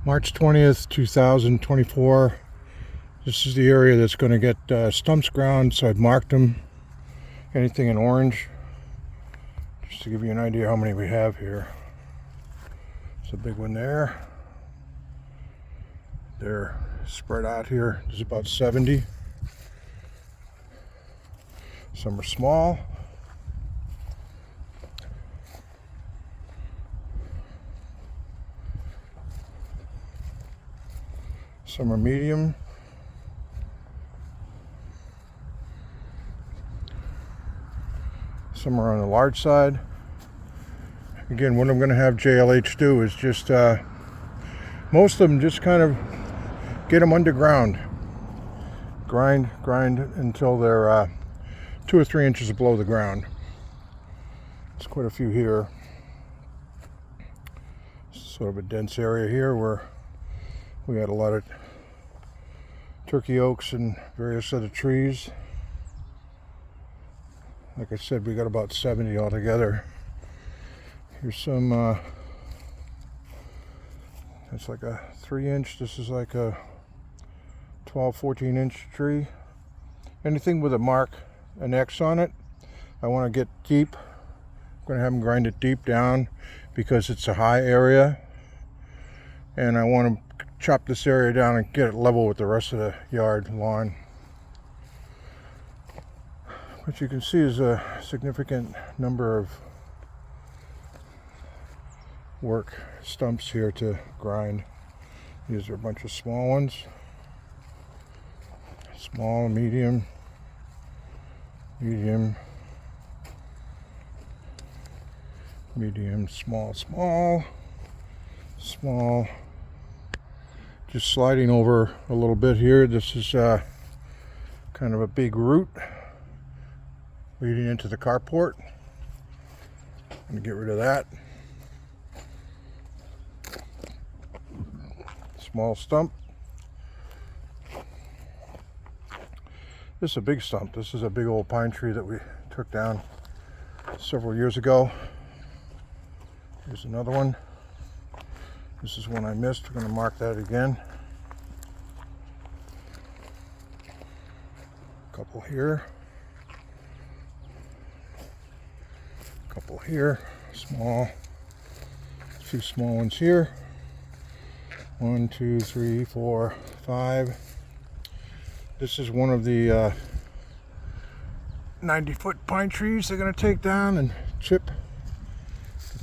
March 20th, 2024. This is the area that's going to get stumps ground, so I've marked them. Anything in orange, just to give you an idea how many we have here. It's a big one there. They're spread out here. There's about 70. Some are small. Some are medium. Some are on the large side. Again, what I'm going to have JLH do is just, most of them just kind of get them underground. Grind until they're 2 or 3 inches below the ground. There's quite a few here. Sort of a dense area here where we had a lot of turkey oaks and various other trees. Like I said, we got about 70 altogether. Here's some, that's like a 3-inch. This is like a 12, 14-inch tree. Anything with a mark, an X on it, I want to get deep. I'm going to have them grind it deep down because it's a high area. And I want to chop this area down and get it level with the rest of the yard lawn. What you can see is a significant number of work stumps here to grind. These are a bunch of small ones. Small, medium, medium, medium, small, small, small. Just sliding over a little bit here. This is kind of a big root leading into the carport. I'm going to get rid of that. Small stump. This is a big stump. This is a big old pine tree that we took down several years ago. Here's another one. This is one I missed. We're going to mark that again. A couple here. A couple here. Small. A few small ones here. 1, 2, 3, 4, 5. This is one of the 90-foot pine trees they're going to take down and chip.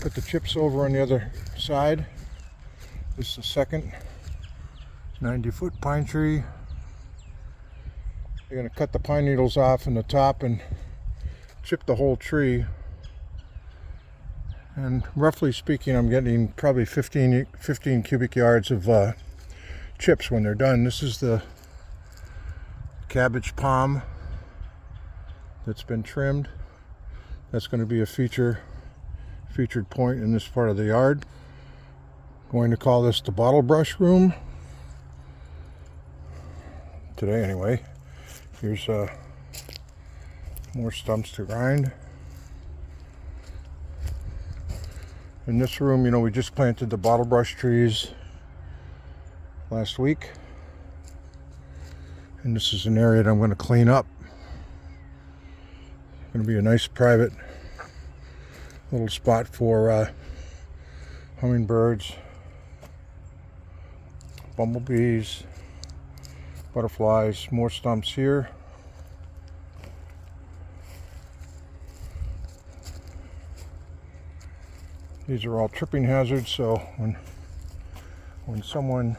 Put the chips over on the other side. This is the second 90-foot pine tree. They're going to cut the pine needles off in the top and chip the whole tree. And roughly speaking, I'm getting probably 15 cubic yards of chips when they're done. This is the cabbage palm that's been trimmed. That's going to be a featured point in this part of the yard. Going to call this the bottle brush room today anyway. Here's more stumps to grind. In this room, you know, we just planted the bottle brush trees last week. And this is an area that I'm going to clean up. It's going to be a nice private little spot for hummingbirds, bumblebees, butterflies. More stumps here. These are all tripping hazards, so when someone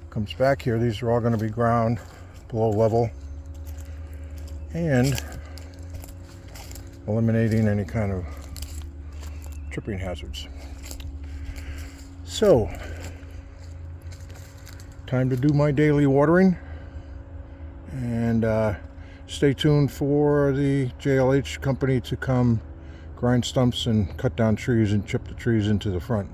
comes back here, these are all going to be ground below level and eliminating any kind of tripping hazards. So, time to do my daily watering, and stay tuned for the JLH company to come grind stumps and cut down trees and chip the trees into the front.